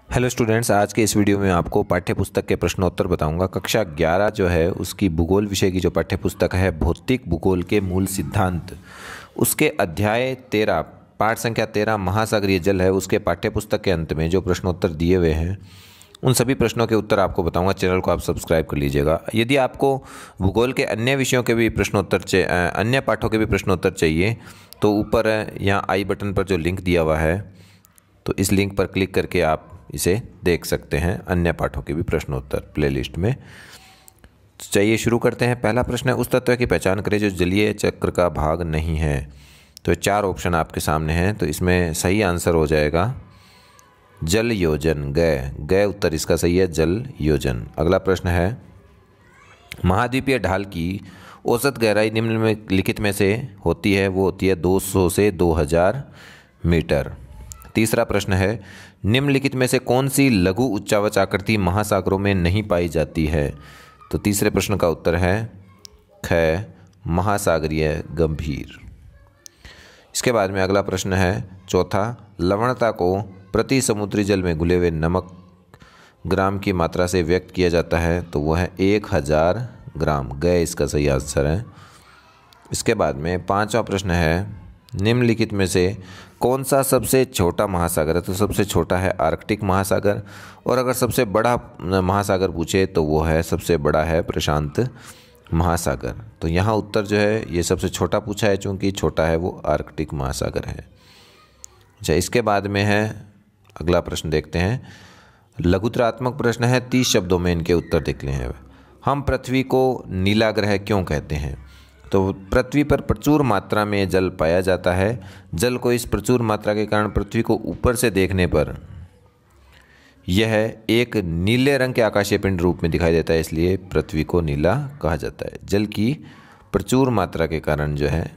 Hello students, आज के इस वीडियो में आपको पाठ्य पुस्तक के प्रश्नोत्तर बताऊंगा। कक्षा 11 जो है उसकी भूगोल विषय की जो पाठ्य पुस्तक है भौतिक भूगोल के मूल सिद्धांत, उसके अध्याय 13 पाठ संख्या 13 महासागरीय जल है। उसके पाठ्य पुस्तक के अंत में जो प्रश्नोत्तर दिए हुए हैं उन सभी प्रश्नों के उत्तर आपको बताऊंगा। चैनल को आप सब्सक्राइब कर लीजिएगा। यदि आपको भूगोल के अन्य विषयों के भी प्रश्नोत्तर अन्य पाठों के भी प्रश्नोत्तर चाहिए तो ऊपर यहाँ आई बटन पर जो लिंक दिया हुआ है तो इस लिंक पर क्लिक करके आप इसे देख सकते हैं, अन्य पाठों के भी प्रश्नोत्तर प्लेलिस्ट में। तो चलिए शुरू करते हैं। पहला प्रश्न है, उस तत्व की पहचान करें जो जलीय चक्र का भाग नहीं है। तो 4 ऑप्शन आपके सामने हैं, तो इसमें सही आंसर हो जाएगा जल योजन, गय उत्तर इसका सही है, जल योजन। अगला प्रश्न है, महाद्वीपीय ढाल की औसत गहराई निम्नलिखित में से होती है, वो होती है 200 से 2000 मीटर। तीसरा प्रश्न है, निम्नलिखित में से कौन सी लघु उच्चावच आकृति महासागरों में नहीं पाई जाती है। तो तीसरे प्रश्न का उत्तर है ख, महासागरीय गंभीर। इसके बाद में अगला प्रश्न है चौथा, लवणता को प्रति समुद्री जल में घुले हुए नमक ग्राम की मात्रा से व्यक्त किया जाता है, तो वह है 1000 ग्राम, गए इसका सही आंसर है। इसके बाद में पांचवा प्रश्न है, निम्नलिखित में से कौन सा सबसे छोटा महासागर है। तो सबसे छोटा है आर्कटिक महासागर, और अगर सबसे बड़ा महासागर पूछे तो वो है, सबसे बड़ा है प्रशांत महासागर। तो यहाँ उत्तर जो है ये सबसे छोटा पूछा है, चूँकि छोटा है वो आर्कटिक महासागर है। अच्छा, इसके बाद में है अगला प्रश्न देखते हैं, लघुतरात्मक प्रश्न है, 30 शब्दों में इनके उत्तर देख लें। हम पृथ्वी को नीला ग्रह क्यों कहते हैं। तो पृथ्वी पर प्रचुर मात्रा में जल पाया जाता है। जल को इस प्रचुर मात्रा के कारण पृथ्वी को ऊपर से देखने पर यह एक नीले रंग के आकाशीय पिंड रूप में दिखाई देता है, इसलिए पृथ्वी को नीला कहा जाता है। जल की प्रचुर मात्रा के कारण जो है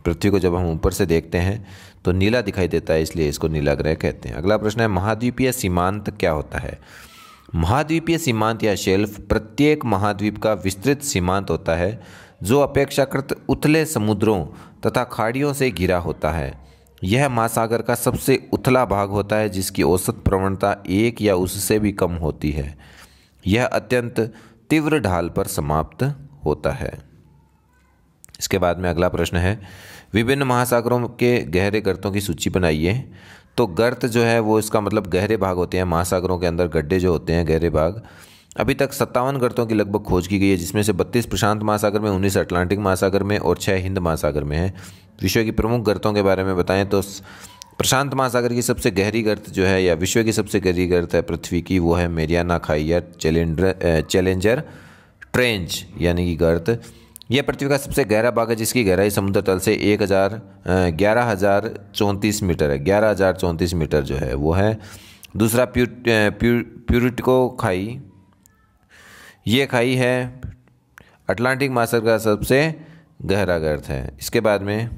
पृथ्वी को जब हम ऊपर से देखते हैं तो नीला दिखाई देता है, इसलिए इसको नीला ग्रह कहते हैं। अगला प्रश्न है, महाद्वीपीय सीमांत क्या होता है। महाद्वीपीय सीमांत या शेल्फ प्रत्येक महाद्वीप का विस्तृत सीमांत होता है जो अपेक्षाकृत उथले समुद्रों तथा खाड़ियों से घिरा होता है। यह महासागर का सबसे उथला भाग होता है जिसकी औसत प्रवणता 1 या उससे भी कम होती है। यह अत्यंत तीव्र ढाल पर समाप्त होता है। इसके बाद में अगला प्रश्न है, विभिन्न महासागरों के गहरे गर्तों की सूची बनाइए। तो गर्त जो है वो इसका मतलब गहरे भाग होते हैं। महासागरों के अंदर गड्ढे जो होते हैं गहरे भाग, अभी तक 57 गर्तों की लगभग खोज की गई है, जिसमें से 32 प्रशांत महासागर में, 19 अटलांटिक महासागर में और 6 हिंद महासागर में है। विश्व की प्रमुख गर्तों के बारे में बताएं तो प्रशांत महासागर की सबसे गहरी गर्त जो है या विश्व की सबसे गहरी गर्त है पृथ्वी की, वो है मेरियाना खाई या चैलेंजर ट्रेंच यानी कि गर्त। यह पृथ्वी का सबसे गहरा भाग है जिसकी गहराई समुद्र तल से 11,034 मीटर है। 11,034 मीटर जो है वो है। दूसरा प्यूरिटिको खाई, ये खाई है अटलांटिक महासागर का सबसे गहरा गर्त है। इसके बाद में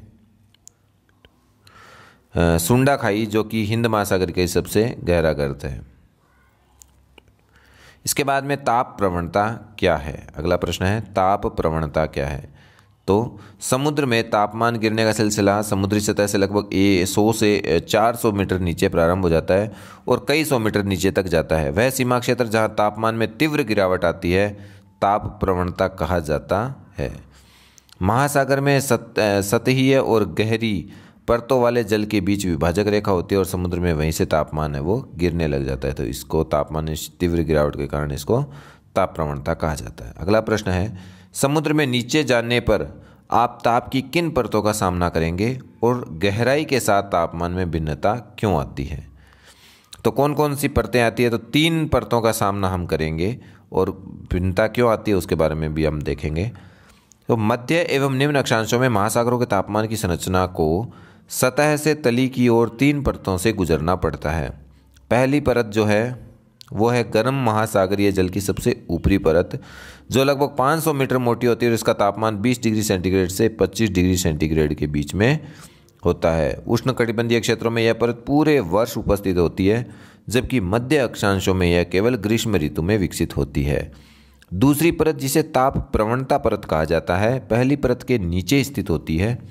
सुंडा खाई जो कि हिंद महासागर के सबसे गहरा गर्त है। इसके बाद में ताप प्रवणता क्या है। अगला प्रश्न है, ताप प्रवणता क्या है। तो समुद्र में तापमान गिरने का सिलसिला समुद्री सतह से लगभग 100 से 400 मीटर नीचे प्रारंभ हो जाता है और कई 100 मीटर नीचे तक जाता है। वह सीमा क्षेत्र जहां तापमान में तीव्र गिरावट आती है ताप प्रवणता कहा जाता है। महासागर में सतहीय और गहरी परतों वाले जल के बीच विभाजक रेखा होती है और समुद्र में वहीं से तापमान है वो गिरने लग जाता है, तो इसको तापमान में तीव्र गिरावट के कारण इसको ताप प्रवणता कहा जाता है। अगला प्रश्न है, समुद्र में नीचे जाने पर आप ताप की किन परतों का सामना करेंगे और गहराई के साथ तापमान में भिन्नता क्यों आती है। तो कौन कौन सी परतें आती है। तो 3 परतों का सामना हम करेंगे और भिन्नता क्यों आती है उसके बारे में भी हम देखेंगे। तो मध्य एवं निम्न अक्षांशों में महासागरों के तापमान की संरचना को सतह से तली की ओर 3 परतों से गुजरना पड़ता है। पहली परत जो है वो है गर्म महासागरीय जल की सबसे ऊपरी परत जो लगभग 500 मीटर मोटी होती है और इसका तापमान 20 डिग्री सेंटीग्रेड से 25 डिग्री सेंटीग्रेड के बीच में होता है। उष्णकटिबंधीय क्षेत्रों में यह परत पूरे वर्ष उपस्थित होती है, जबकि मध्य अक्षांशों में यह केवल ग्रीष्म ऋतु में विकसित होती है। दूसरी परत जिसे ताप प्रवणता परत कहा जाता है पहली परत के नीचे स्थित होती है।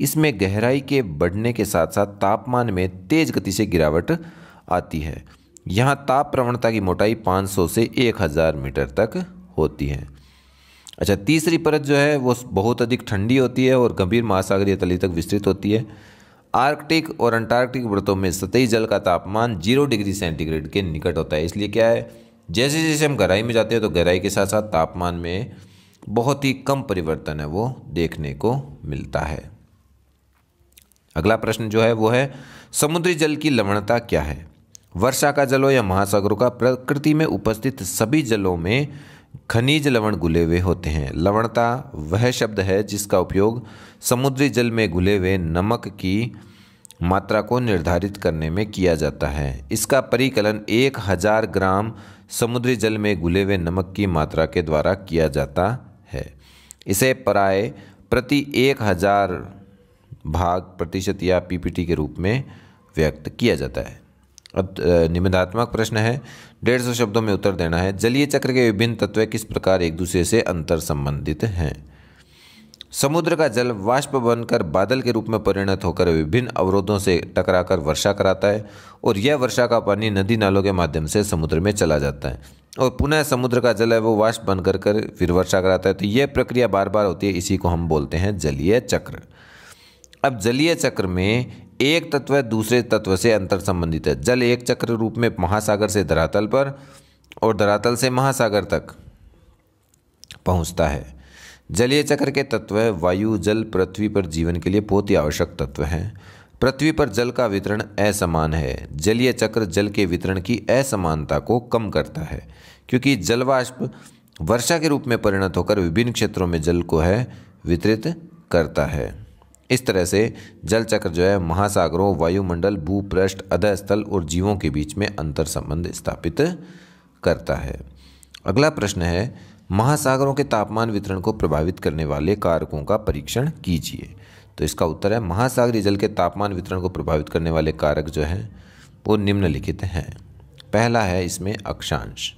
इसमें गहराई के बढ़ने के साथ साथ तापमान में तेज गति से गिरावट आती है। यहाँ ताप प्रवणता की मोटाई 500 से 1000 मीटर तक होती है। अच्छा, तीसरी परत जो है वो बहुत अधिक ठंडी होती है और गंभीर महासागरीय तली तक विस्तृत होती है। आर्कटिक और अंटार्कटिक व्रतों में सतही जल का तापमान 0 डिग्री सेंटीग्रेड के निकट होता है। इसलिए क्या है, जैसे जैसे हम गहराई में जाते हैं तो गहराई के साथ साथ तापमान में बहुत ही कम परिवर्तन है वो देखने को मिलता है। अगला प्रश्न जो है वो है, समुद्री जल की लवणता क्या है? वर्षा का जल हो या महासागरों का, प्रकृति में उपस्थित सभी जलों में खनिज लवण घुले हुए होते हैं। लवणता वह शब्द है जिसका उपयोग समुद्री जल में घुले हुए नमक की मात्रा को निर्धारित करने में किया जाता है। इसका परिकलन 1000 ग्राम समुद्री जल में घुले हुए नमक की मात्रा के द्वारा किया जाता है। इसे प्राय प्रति 1000 भाग प्रतिशत या पीपीटी के रूप में व्यक्त किया जाता है। अब निबंधात्मक प्रश्न है, 150 शब्दों में उत्तर देना है। जलीय चक्र के विभिन्न तत्व किस प्रकार एक दूसरे से अंतर संबंधित हैं? समुद्र का जल वाष्प बनकर बादल के रूप में परिणत होकर विभिन्न अवरोधों से टकराकर वर्षा कराता है और यह वर्षा का पानी नदी नालों के माध्यम से समुद्र में चला जाता है और पुनः समुद्र का जल है वो वाष्प बनकर फिर वर्षा कराता है। तो यह प्रक्रिया बार बार होती है, इसी को हम बोलते हैं जलीय चक्र। अब जलीय चक्र में एक तत्व दूसरे तत्व से अंतर संबंधित है। जल एक चक्र रूप में महासागर से धरातल पर और धरातल से महासागर तक पहुंचता है। जलीय चक्र के तत्व वायु, जल पृथ्वी पर जीवन के लिए बहुत ही आवश्यक तत्व हैं। पृथ्वी पर जल का वितरण असमान है। जलीय चक्र जल के वितरण की असमानता को कम करता है क्योंकि जलवाष्प वर्षा के रूप में परिणत होकर विभिन्न क्षेत्रों में जल को है वितरित करता है। इस तरह से जल चक्र जो है महासागरों, वायुमंडल, भूपृष्ठ, अधस्थल और जीवों के बीच में अंतर संबंध स्थापित करता है। अगला प्रश्न है, महासागरों के तापमान वितरण को प्रभावित करने वाले कारकों का परीक्षण कीजिए। तो इसका उत्तर है, महासागरीय जल के तापमान वितरण को प्रभावित करने वाले कारक जो हैं वो निम्नलिखित हैं। पहला है इसमें अक्षांश।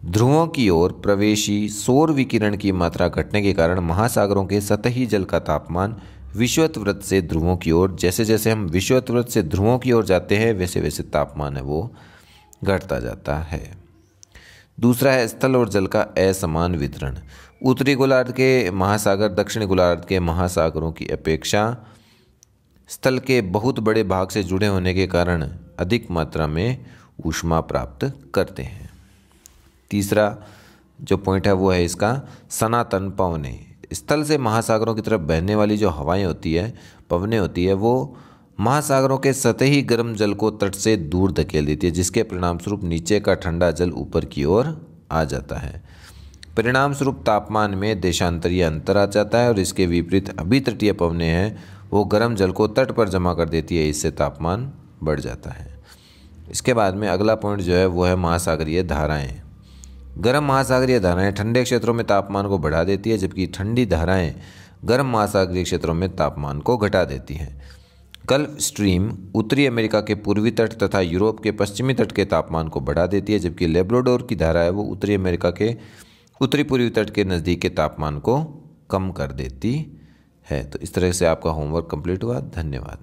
ध्रुवों की ओर प्रवेशी सौर विकिरण की मात्रा घटने के कारण महासागरों के सतही जल का तापमान विषुवत वृत्त से ध्रुवों की ओर, जैसे जैसे हम विषुवत वृत्त से ध्रुवों की ओर जाते हैं वैसे वैसे तापमान है वो घटता जाता है। दूसरा है स्थल और जल का असमान वितरण। उत्तरी गोलार्ध के महासागर दक्षिणी गोलार्ध के महासागरों की अपेक्षा स्थल के बहुत बड़े भाग से जुड़े होने के कारण अधिक मात्रा में ऊष्मा प्राप्त करते हैं। तीसरा जो पॉइंट है वो है इसका सनातन पवनें। स्थल से महासागरों की तरफ बहने वाली जो हवाएं होती है, पवनें होती है, वो महासागरों के सतही गर्म जल को तट से दूर धकेल देती है जिसके परिणाम स्वरूप नीचे का ठंडा जल ऊपर की ओर आ जाता है। परिणाम स्वरूप तापमान में देशांतरीय अंतर आ जाता है और इसके विपरीत अभी तटीय पवनें हैं वो गर्म जल को तट पर जमा कर देती है, इससे तापमान बढ़ जाता है। इसके बाद में अगला पॉइंट जो है वो है महासागरीय धाराएं। गर्म महासागरीय धाराएं ठंडे क्षेत्रों में तापमान को बढ़ा देती है जबकि ठंडी धाराएं गर्म महासागरीय क्षेत्रों में तापमान को घटा देती हैं। गल्फ स्ट्रीम उत्तरी अमेरिका के पूर्वी तट तथा यूरोप के पश्चिमी तट के तापमान को बढ़ा देती है जबकि लेब्राडोर की धारा है वो उत्तरी अमेरिका के उत्तरी पूर्वी तट के नज़दीक के तापमान को कम कर देती है। तो इस तरह से आपका होमवर्क कंप्लीट हुआ। धन्यवाद।